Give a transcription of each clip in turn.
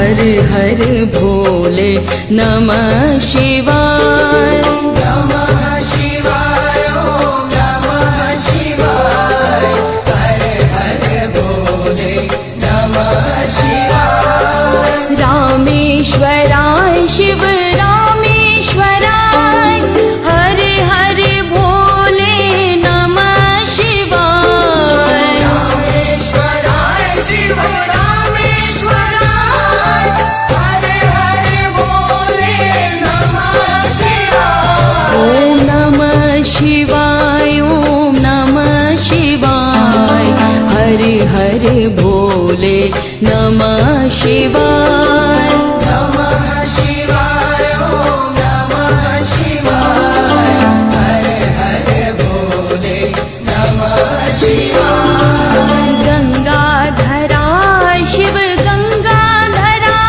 हर हर भोले नमः शिवाय। नमः शिवाय ओम नमः शिवाय। हर हर भोले नमः शिवाय। रामेश्वराय शिव रामेश्वराय हर हर भोले नमः शिवाय। रामेश्वराय शिव रामेश्वराय। हर हर भोले नमः शिवाय। ओम नमः शिवाय ओम नमः शिवाय हर हर भोले नमः शिवाय। नमः शिवाय ओम नमः शिवाय। हर हर भोले नमः शिवाय। गंगाधराय शिव गंगाधराय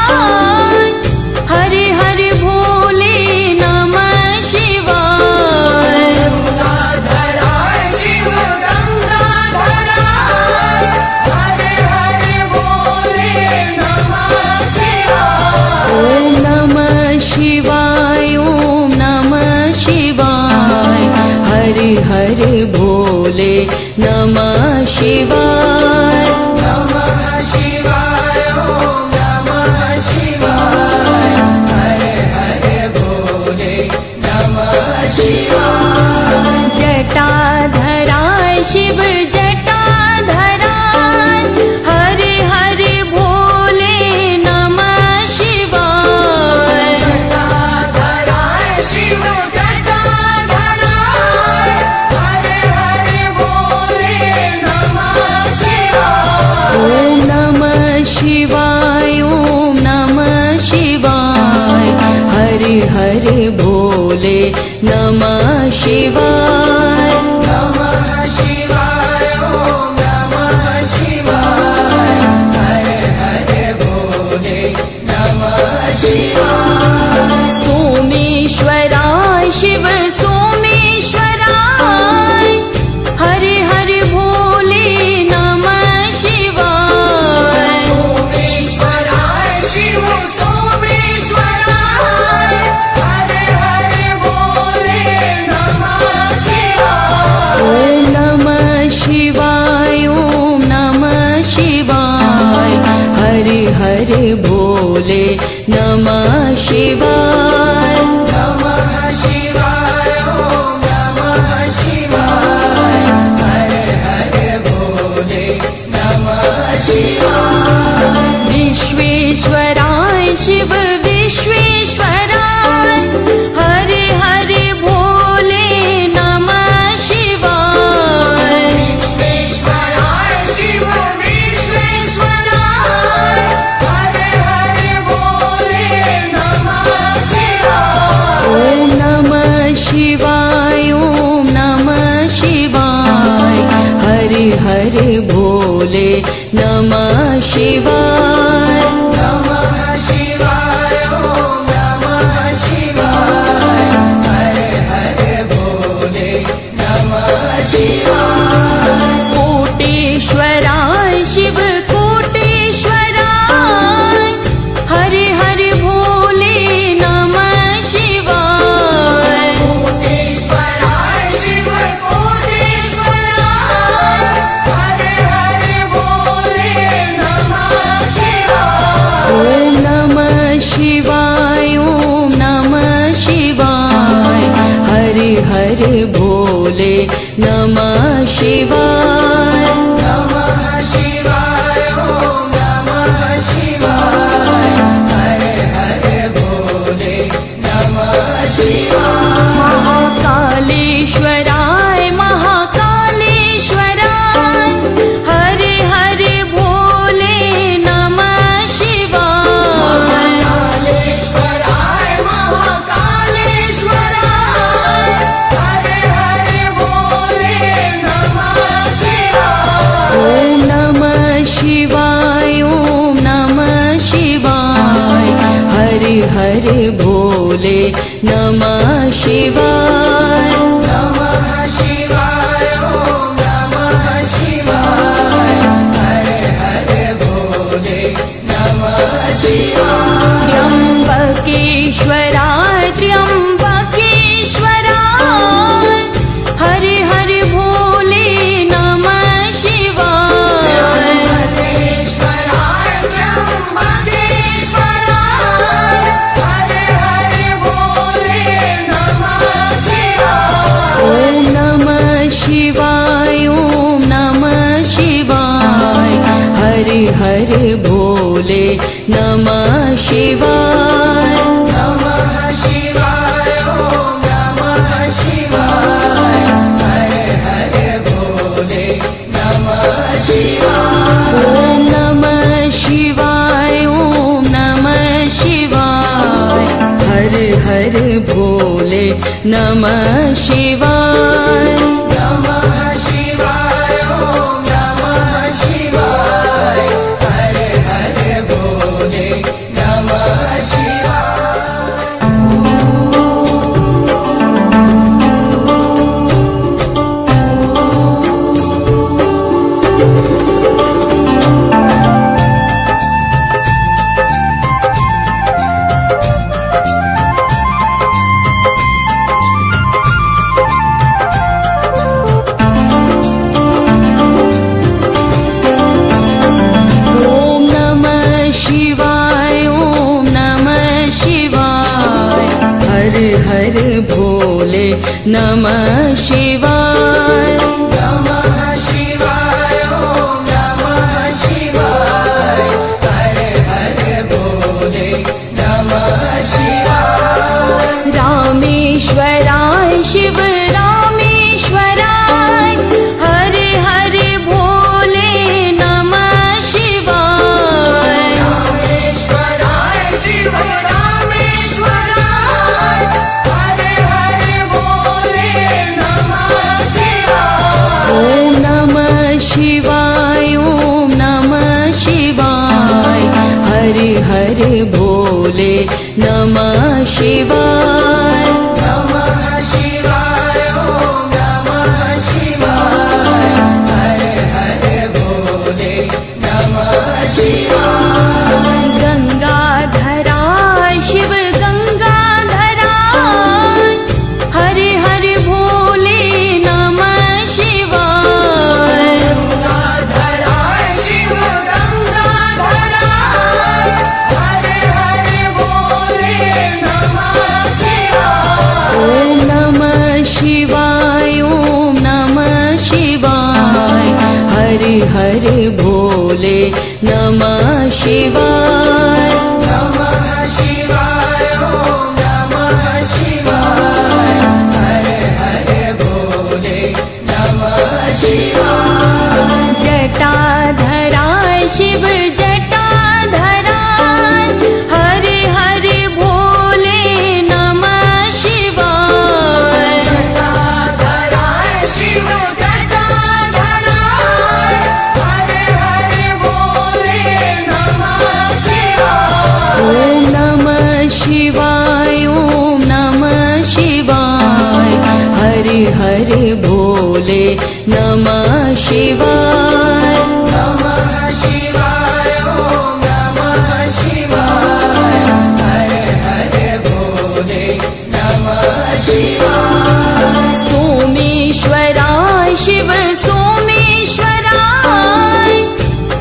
हर हर भोले नमः शिवाय। गंगाधराय शिव गंगाधराय। हर हर भोले नमः शिवाय। ओम नमः शिवाय ओम नमः शिवाय हर हर भोले नमः शिवाय। नमः शिवाय ओम नमः शिवाय। हर हर भोले नमः शिवाय। जटाधराय शिव जटाधराय हर हर भोले नमः शिवाय। जटाधराय शिव जटाधराय। हर हर भोले नमः शिवाय। ओम नमः शिवाय ओम नमः शिवाय हर हर भोले नमः शिवाय। नमः शिवाय ओम नमः शिवाय। हर हर भोले नमः शिवाय। सोमेश्वराय शिव सोमेश्वराय हर हर भोले नमः शिवाय। सोमेश्वराय शिव सोमेश्वराय। हर हर भोले नमः शिवाय। ओम नमः शिवाय ओम नमः शिवाय हर हर भोले नमः शिवाय। नमः शिवाय ओम नमः शिवाय। हर हर भोले नमः शिवाय। विश्वेश्वराय शिव विश्वेश्वराय हर हर भोले नमः शिवाय। विश्वेश्वराय शिव विश्वेश्वराय। हर हर भोले नमः शिवाय। ओम नमः शिवाय ओम नमः शिवाय हर हर भोले नमः शिवाय। नमः शिवाय ओम नमः शिवाय। हर हर भोले नमः शिवाय। कोटेश्वराय शिव कोटेश्वराय हर हर भोले नमः शिवाय। कोटेश्वराय शिव कोटेश्वराय। हर हर भोले नमः शिवाय। ओम नमः शिवाय ओम नमः शिवाय हर हर भोले नमः शिवाय। नमः शिवाय ओम नमः शिवाय। हर हर भोले नमः शिवाय। महाकालेश्वराय महाकालेश्वराय हर हर भोले नमः शिवाय। कालेश्वराय महाकालेश्वराय। हर हर भोले नमः शिवाय। ओम नमः शिवाय ओम नमः शिवाय हर हर भोले नमः शिवाय। नमः शिवाय ओम नमः शिवाय। हर हर भोले नमः शिवाय त्र्यंबकेश्वराय त्र्यंबकेश्वराय हर हर भोले नमः शिवाय त्र्यंबकेश्वराय त्र्यंबकेश्वराय हर हर भोले नमः शिवाय ॐ नमः शिवाय ॐ नमः शिवाय हर हर भोले नमः शिवाय नमः शिवाय ॐ नमः शिवाय हर हर भोले नमः शिवाय ॐ नमः शिवाय ॐ नमः शिवाय हर हर भोले नमः शिवाय नमः शिवाय ॐ नमः शिवाय हर हर भोले नमः शिवाय ॐ नमः शिवाय ॐ नमः शिवाय हर हर भोले नमः शिवाय नमः शिवाय ॐ नमः शिवाय हर हर भोले नमः शिवाय रामेश्वराय शिव रामेश्वराय हर हर भोले नमः शिवाय रामेश्वराय शिव रामेश्वराय हर हर भोले नमः शिवाय ॐ नमः शिवाय ॐ नमः शिवाय हर हर भोले नमः शिवाय नमः शिवाय ॐ नमः शिवाय हर हर भोले नमः शिवाय गंगाधराय शिव गंगाधराय हर हर भोले नमः शिवाय गंगाधराय शिव गंगाधराय हर हर भोले नमः शिवाय ॐ नमः शिवाय ॐ नमः शिवाय हर हर भोले नमः शिवाय नमः शिवाय ॐ नमः शिवाय हर हर भोले नमः शिवाय जटाधराय शिव जटाधराय हर हर भोले नमः शिवाय जटाधराय शिव जटाधराय हर हर भोले नमः शिवाय ॐ नमः शिवाय ॐ नमः शिवाय हर हर भोले नमः शिवाय नमः शिवाय ॐ नमः शिवाय हर हर भोले नमः शिवाय सोमेश्वराय शिव सोमेश्वराय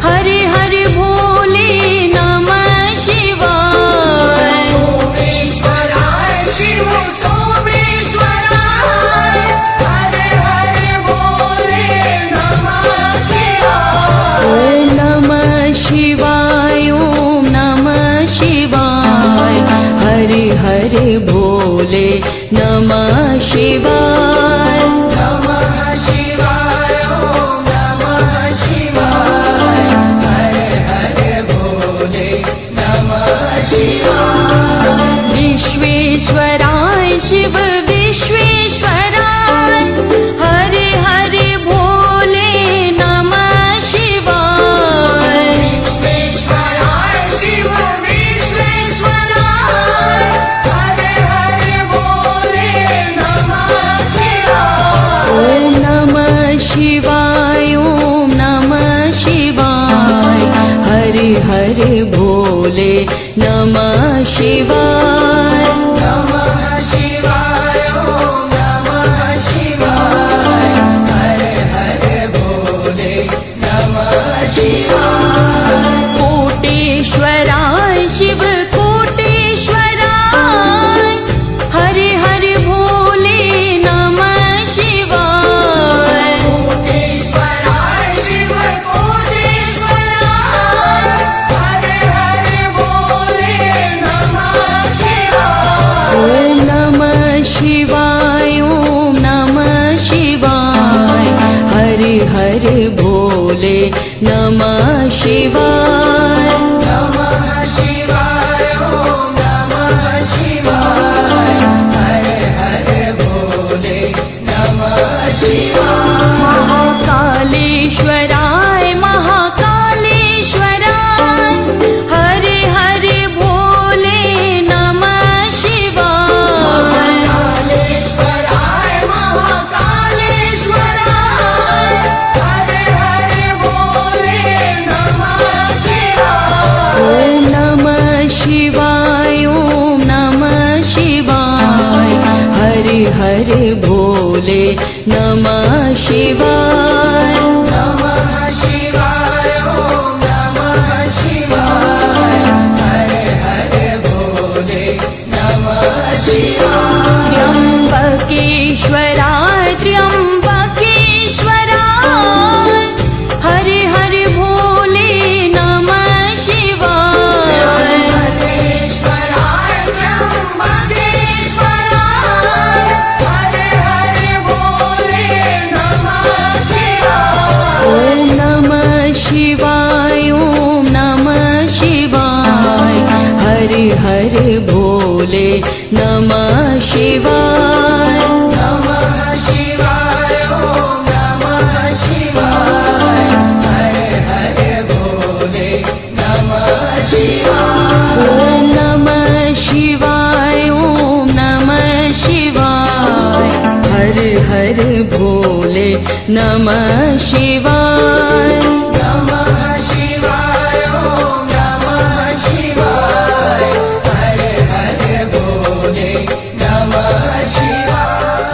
हर हर भोले नमः शिवाय सोमेश्वराय शिव सोमेश्वराय हर हर भोले नमः शिवाय ॐ नमः शिवाय ॐ नमः शिवाय हर हर भोले नमः शिवाय नमः शिवाय ॐ नमः शिवाय हर हर भोले नमः शिवाय विश्वेश्वराय शिव विश्वेश्वराय हर हर भोले नमः शिवाय विश्वेश्वराय शिव विश्वेश्वराय हर हर भोले नमः शिवाय ॐ नमः शिवाय ॐ नमः शिवाय हर हर भोले भोले नमः शिवाय नमः शिवाय ॐ नमः शिवाय हर हर भोले नमः शिवाय कोटेश्वराय शिव कोटेश्वराय हरे हरे भोले नमः शिवाय कोटेश्वराय शिव कोटेश्वराय हर हर भोले नमः शिवाय ॐ नमः शिवाय ॐ नमः शिवाय हरे हरे भोले नमः शिवाय नमः शिवाय ॐ नमः शिवाय हर हर भोले नमः शिवाय महाकालेश्वराय महाकालेश्वराय हरे हरे भोले नमः शिवाय कालेश्वराय महाकालेश्वराय हर हर भोले नमः शिवाय ॐ नमः शिवाय ॐ नमः शिवाय हरे हरे भोले नमः शिवाय नमः शिवाय ॐ नमः शिवाय हर हर भोले नमः शिवाय त्र्यम्बकेश्वराय त्र्यम्बकेश्वराय हरे हरे भोले नमः शिवाय त्र्यम्बकेश्वराय त्र्यम्बकेश्वराय हर हर भोले नमः शिवाय ॐ नमः शिवाय ॐ नमः शिवाय हरे हरे भोले नमः शिवाय नमः शिवाय ॐ नमः शिवाय हर हर भोले नमः शिवाय ॐ नमः शिवाय ॐ नमः शिवाय हरे हरे भोले नमः शिवाय नमः शिवाय ॐ नमः शिवाय हर हर भोले नमः शिवाय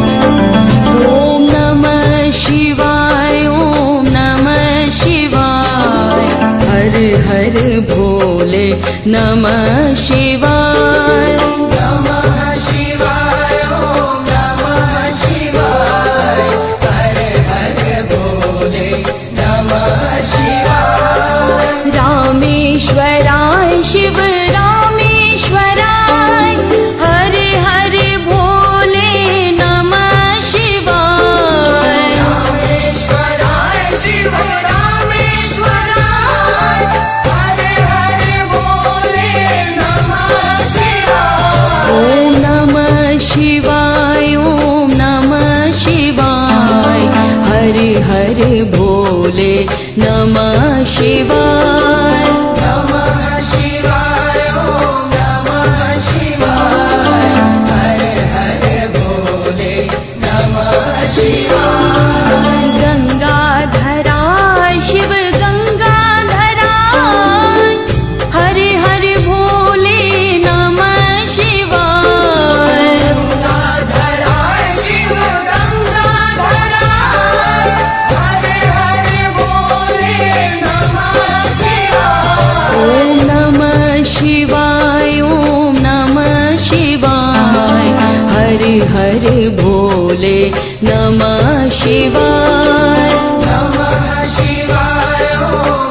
ॐ नमः शिवाय ॐ नमः शिवाय हरे हरे भोले नमः शिवाय नमः शिवाय ॐ नमः शिवाय हर हर भोले नमः शिवाय रामेश्वराय शिव रामेश्वराय हरे हरे भोले नमः शिवाय रामेश्वराय शिव रामेश्वराय हर हर भोले नमः शिवाय ॐ नमः शिवाय ॐ नमः शिवाय हरे हरे भोले नमः शिवाय नमः शिवाय ॐ नमः शिवाय हर हर भोले नमः शिवाय गंगाधराय शिव गंगाधराय हरे हरे भोले नमः शिवाय गंगाधराय शिव गंगाधराय हर हर भोले नमः शिवाय ॐ नमः शिवाय ॐ नमः शिवाय हरे हरे भोले नमः शिवाय नमः शिवाय ॐ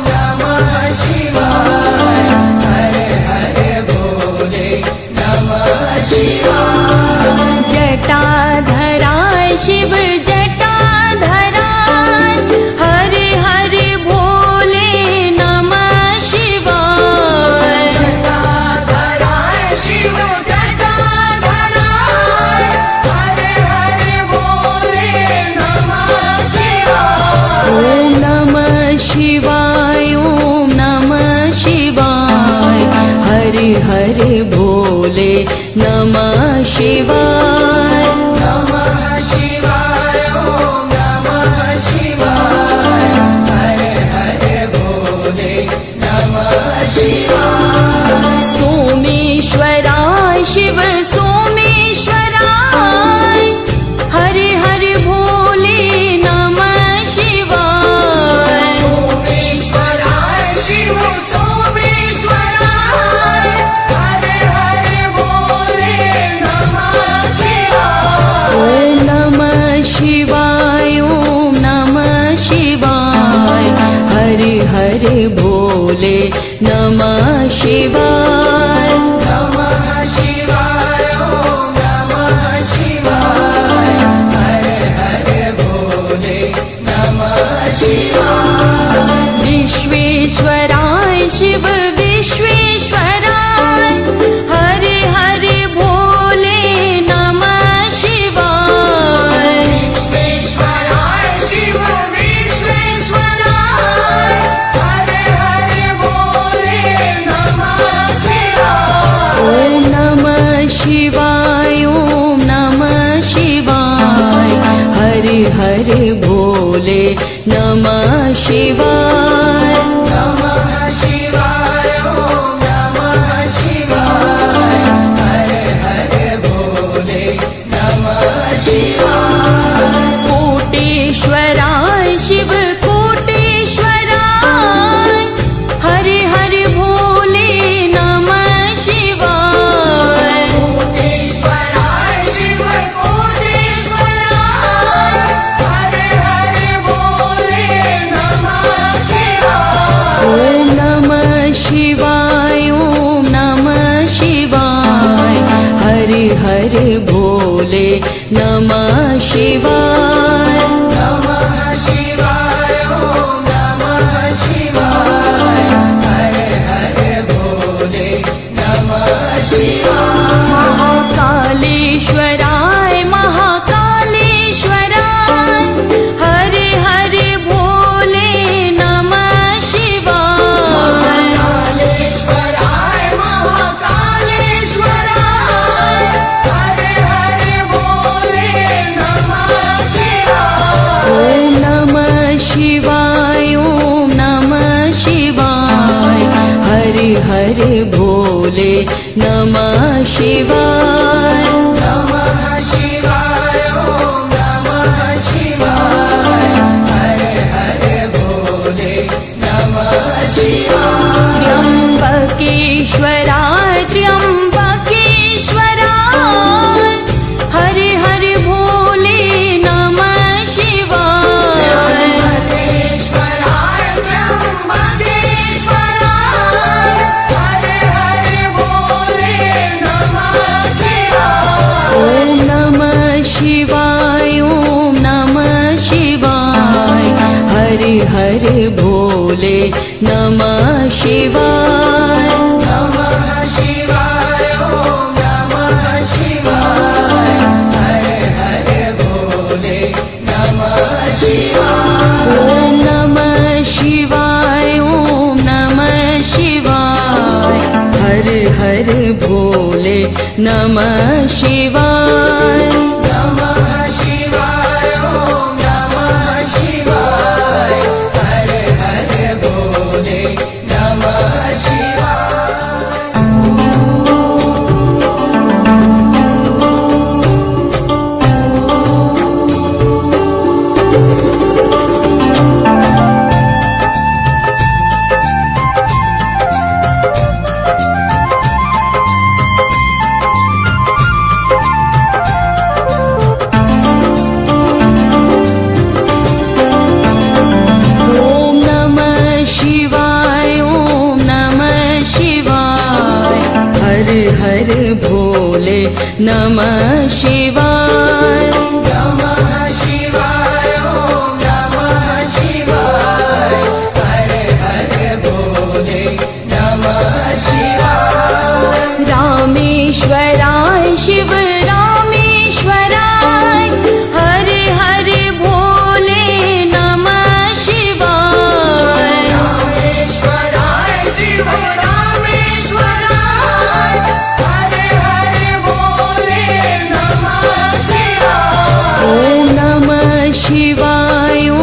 नमः शिवाय हर हर भोले नमः शिवाय जटाधराय शिव जटाधराय हरे हरे भोले नमः शिवाय जटाधराय शिव जटाधराय हर नमः शिवाय नमः शिवाय ॐ नमः शिवाय हर हर भोले नमः शिवाय विश्वेश्वराय शिव विश्वेश्वराय हरे हरे भोले नमः शिवाय विश्वेश्वराय शिव विश्वेश्वराय हर हर भोले नमः शिवाय ॐ नमः शिवाय ॐ नमः शिवाय हरे हरे भोले नमः शिवाय नमः शिवाय ॐ नमः शिवाय हर हर भोले नमः शिवाय कोटेश्वराय शिव कोटेश्वराय हरे हरे भोले नमः शिवाय कोटेश्वराय शिव कोटेश्वराय हर हर भोले नमः शिवाय ॐ नमः शिवाय ॐ नमः शिवाय हरे हरे भोले नमः शिवाय नमः शिवाय ॐ नमः शिवाय हर हर भोले नमः शिवाय महाकालेश्वराय महाकालेश्वराय हरे हरे भोले नमः शिवाय कालेश्वराय महाकालेश्वराय हर हर भोले नमः शिवाय ॐ नमः शिवाय ॐ नमः शिवाय हरे हरे भोले नमः शिवाय नमः शिवाय ॐ नमः शिवाय हर हर भोले नमः शिवाय त्र्यम्बकेश्वराय त्र्यम्बकेश्वराय हरे हरे भोले नमः शिवाय त्र्यम्बकेश्वराय त्र्यम्बकेश्वराय हर हर भोले नमः शिवाय ॐ नमः शिवाय ॐ नमः शिवाय हरे हरे भोले नमः शिवाय नमः शिवाय ॐ नमः शिवाय हर हर भोले नमः शिवाय ॐ नमः शिवाय ॐ नमः शिवाय हरे हरे भोले नमः शिवाय नमः शिवाय ॐ नमः शिवाय हर हर भोले नमः शिवाय ॐ नमः शिवाय ॐ नमः शिवाय हरे हरे भोले नमः शिवाय नमः शिवाय ॐ नमः शिवाय हर हर भोले नमः शिवाय रामेश्वराय शिव रामेश्वराय हरे हरे भोले नमः शिवाय रामेश्वराय शिव रामेश्वराय हर हर भोले नमः शिवाय ॐ नमः शिवाय ॐ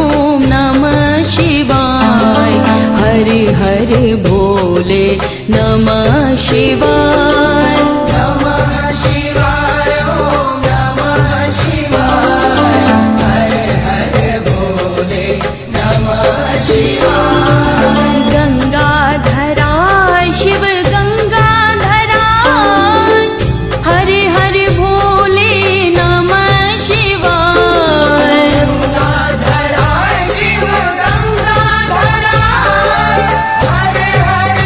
नमः शिवाय हरे हरे भोले नमः शिवाय नमः शिवाय ॐ नमः शिवाय हर हर भोले नमः शिवाय गंगाधराय शिव गंगाधराय हरे हरे भोले नमः शिवाय गंगाधराय शिव गंगाधराय हर हर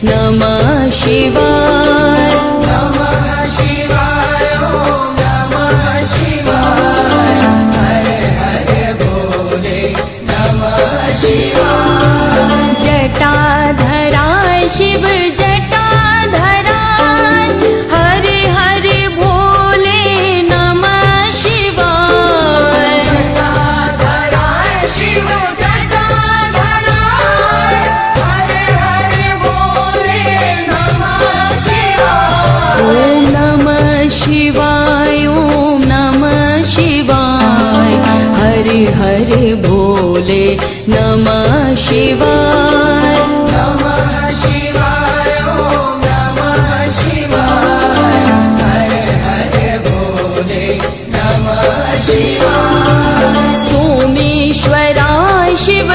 नमः शिवाय नमः शिवाय ॐ नमः शिवाय हर हर भोले नमः शिवाय जटाधराय शिव जटाधराय हरे हरे भोले नमः शिवाय जटाधराय शिव जटाधराय हर हर भोले नमः शिवाय ॐ नमः शिवाय ॐ नमः शिवाय हरे हरे भोले नमः शिवाय नमः शिवाय ॐ नमः शिवाय हर हर भोले नमः शिवाय सोमेश्वराय शिव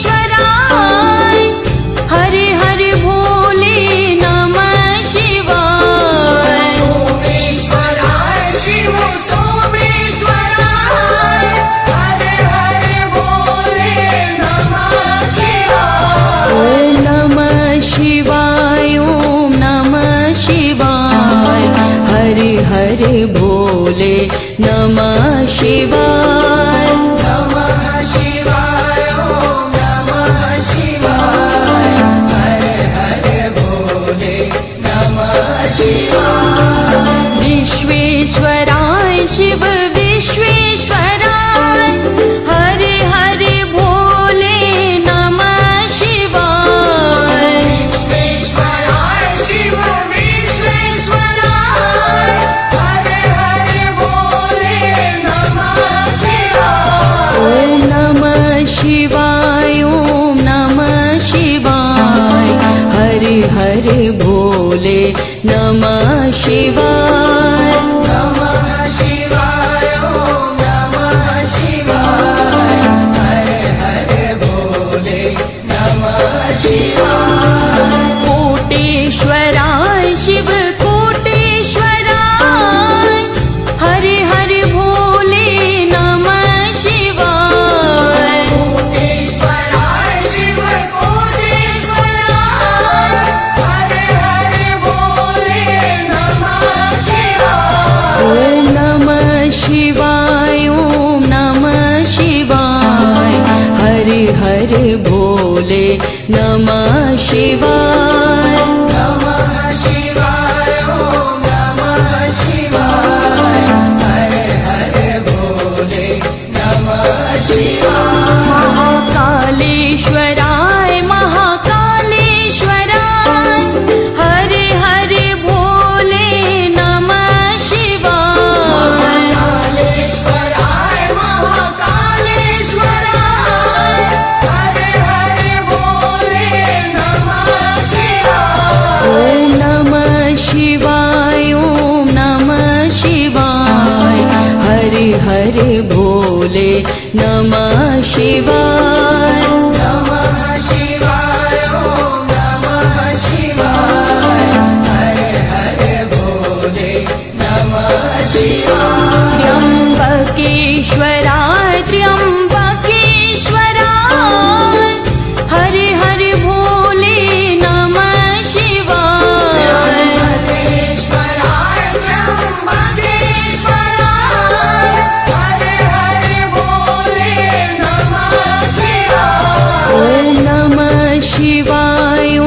सोमेश्वराय हरे हरे भोले नमः शिवाय सोमेश्वराय शिव सोमेश्वराय हर हर भोले नमः शिवाय ॐ नमः शिवाय ॐ नमः शिवाय हरे हरे भोले नमः शिवाय नमः शिवाय ॐ नमः शिवाय हर हर भोले नमः शिवाय विश्वेश्वराय शिव विश्वेश्वराय हरे हरे भोले नमः शिवाय विश्वेश्वराय शिव विश्वेश्वराय हर हर भोले नमः शिवाय ॐ नमः शिवाय ॐ नमः शिवाय हरे हरे भोले नमः शिवाय नमः शिवाय ॐ नमः शिवाय हर हर भोले नमः शिवाय कोटेश्वराय शिव कोटेश्वराय हरे हरे भोले नमः शिवाय कोटेश्वराय शिव कोटेश्वराय हर हर भोले नमः शिवाय ॐ नमः शिवाय ॐ नमः शिवाय हरे हरे भोले नमः शिवाय नमः शिवाय ॐ नमः शिवाय हर हर भोले नमः शिवाय महाकालेश्वराय महाकालेश्वराय हरे हरे भोले नमः शिवाय कालेश्वराय महाकालेश्वराय हर हर भोले नमः शिवाय ॐ नमः शिवाय ॐ नमः शिवाय हरे हरे भोले नमः शिवाय नमः शिवाय ॐ नमः शिवाय हर हर भोले नमः शिवाय त्र्यम्बकेश्वराय त्र्यम्बकेश्वराय हरे हरे भोले नमः शिवाय त्र्यम्बकेश्वराय त्र्यम्बकेश्वराय हर हर भोले नमः शिवाय ॐ नमः शिवाय ॐ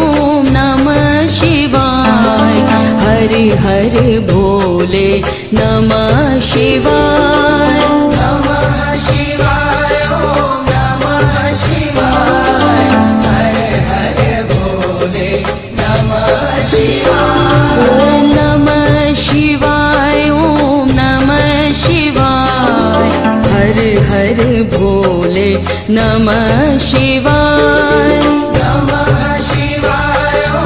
नमः शिवाय हरे हरे भोले नमः शिवाय नमः शिवाय ॐ नमः शिवाय हर हर भोले नमः शिवाय ॐ नमः शिवाय ॐ नमः शिवाय हरे हरे भोले नमः शिवाय नमः शिवाय ॐ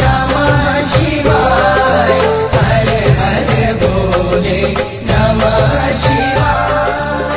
नमः शिवाय हर हर भोले नमः शिवाय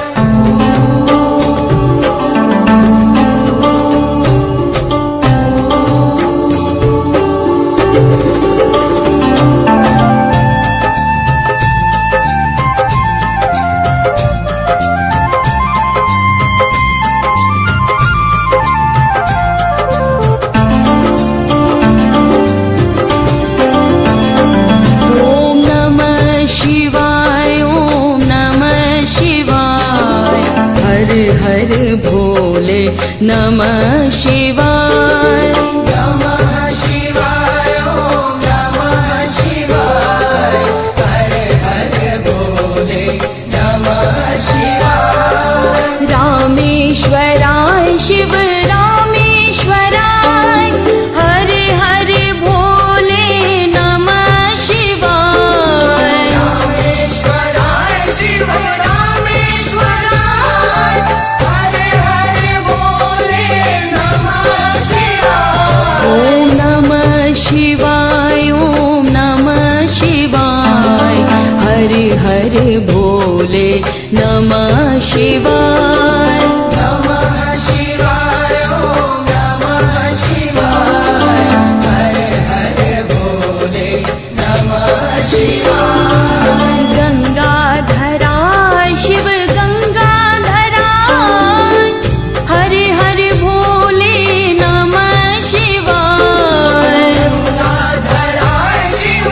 नमः शिवाय नमः शिवाय ॐ नमः शिवाय हर हर भोले नमः शिवाय रामेश्वराय शिव रामेश्वराय हरे हरे भोले नमः शिवाय रामेश्वराय शिव रामेश्वराय हरे हरे भोले नमः शिवाय ॐ नमः शिवाय ॐ नमः शिवाय हरे हरे भोले नमः शिवाय नमः शिवाय ॐ नमः शिवाय हरे हरे भोले नमः शिवाय गंगाधराय शिव गंगाधराय हरे हरे भोले नमः शिवाय गंगाधराय शिव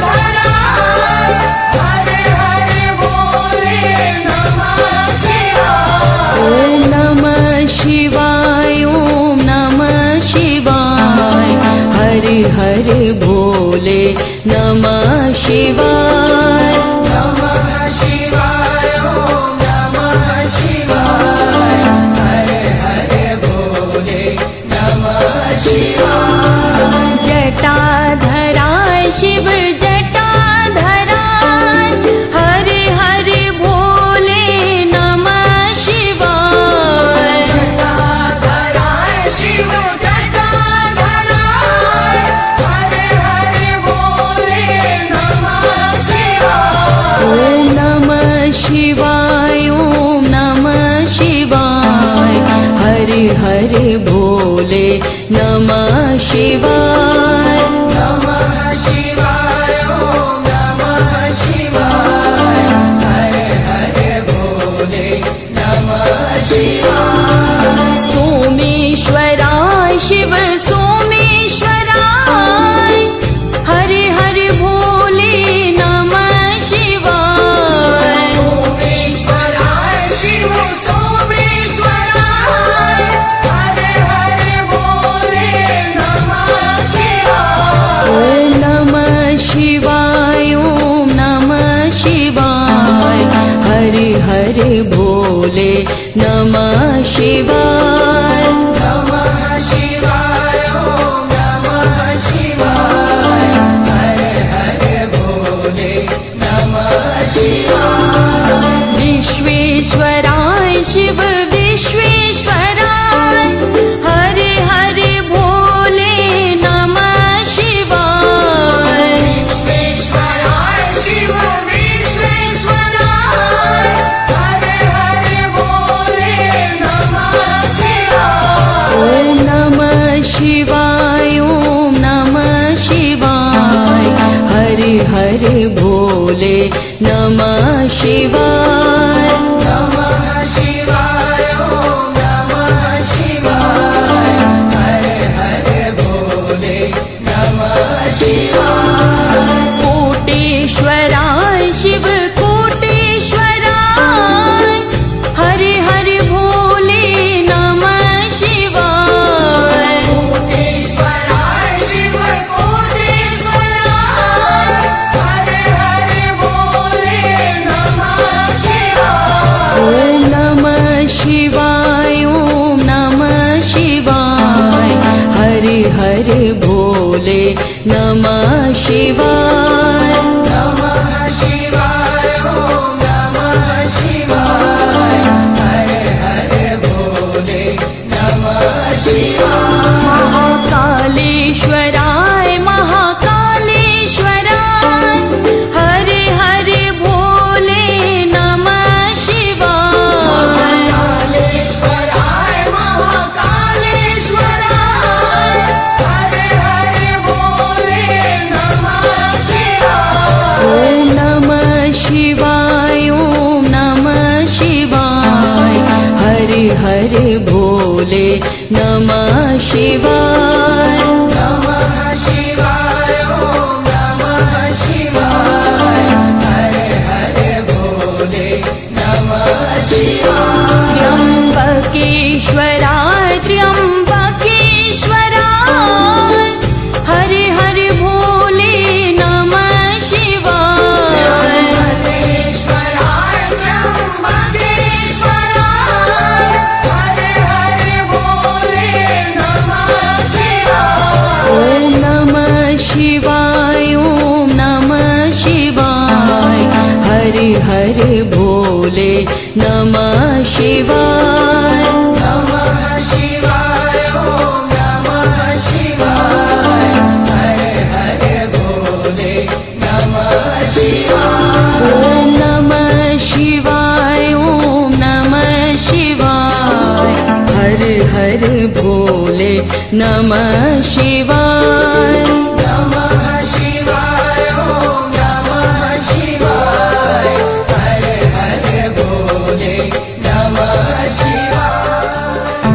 गंगाधराय हरे हरे भोले नमः शिवाय ॐ नमः शिवाय ॐ नमः शिवाय हरे हरे भोले नमः शिवाय नमः शिवाय ॐ नमः शिवाय हरे हरे भोले नमः शिवाय जटाधराय शिव जटाधराय हरे हरे भोले नमः शिवाय जटाधराय शिव जटाधराय हरे हरे भोले नमः शिवाय ॐ नमः शिवाय ॐ नमः शिवाय हरे हरे भोले नमः शिवाय नमः शिवाय ॐ नमः शिवाय हरे हरे भोले नमः शिवाय सोमेश्वराय शिव सोमेश्वराय हरे हरे भोले नमः शिवाय सोमेश्वराय शिव सोमेश्वराय हरे हरे भोले नमः शिवाय ॐ नमः शिवाय ॐ नमः शिवाय हरे हरे भोले नमः शिवाय नमः शिवाय ॐ नमः शिवाय हरे हरे भोले नमः शिवाय विश्वेश्वराय शिव विश्वेश्वराय हरे हरे भोले नमः शिवाय विश्वेश्वराय शिव विश्वेश्वराय हरे हरे भोले नमः शिवाय ॐ नमः शिवाय ॐ नमः शिवाय हरे हरे भोले नमः शिवाय नमः शिवाय ॐ नमः शिवाय हरे हरे भोले नमः शिवाय कोटेश्वराय शिव कोटेश्वराय हरे हरे भोले नमः शिवाय कोटेश्वराय शिव कोटेश्वराय हरे हरे भोले नमः शिवाय ॐ नमः शिवाय ॐ नमः शिवाय हरे हरे भोले नमः शिवाय नमः शिवाय ॐ नमः शिवाय हरे हरे भोले नमः शिवाय महाकालेश्वराय महाकालेश्वराय हरे हरे भोले नमः शिवाय कालेश्वराय महाकालेश्वराय हरे हरे भोले नमः शिवाय ॐ नमः शिवाय ॐ नमः शिवाय हरे हरे भोले नमः शिवाय नमः शिवाय ॐ नमः शिवाय हरे हरे भोले नमः शिवाय त्र्यंबकेश्वराय हर भोले नमः शिवाय नमः शिवाय ॐ नमः शिवाय हर हर भोले नमः शिवाय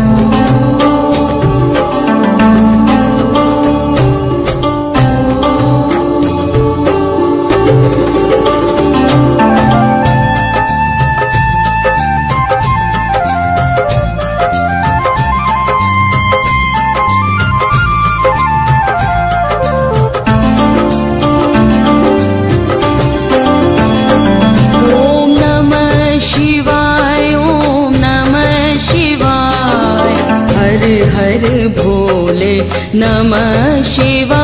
ॐ नमः शिवाय ॐ नमः शिवाय हर हर भोले नमः शिवाय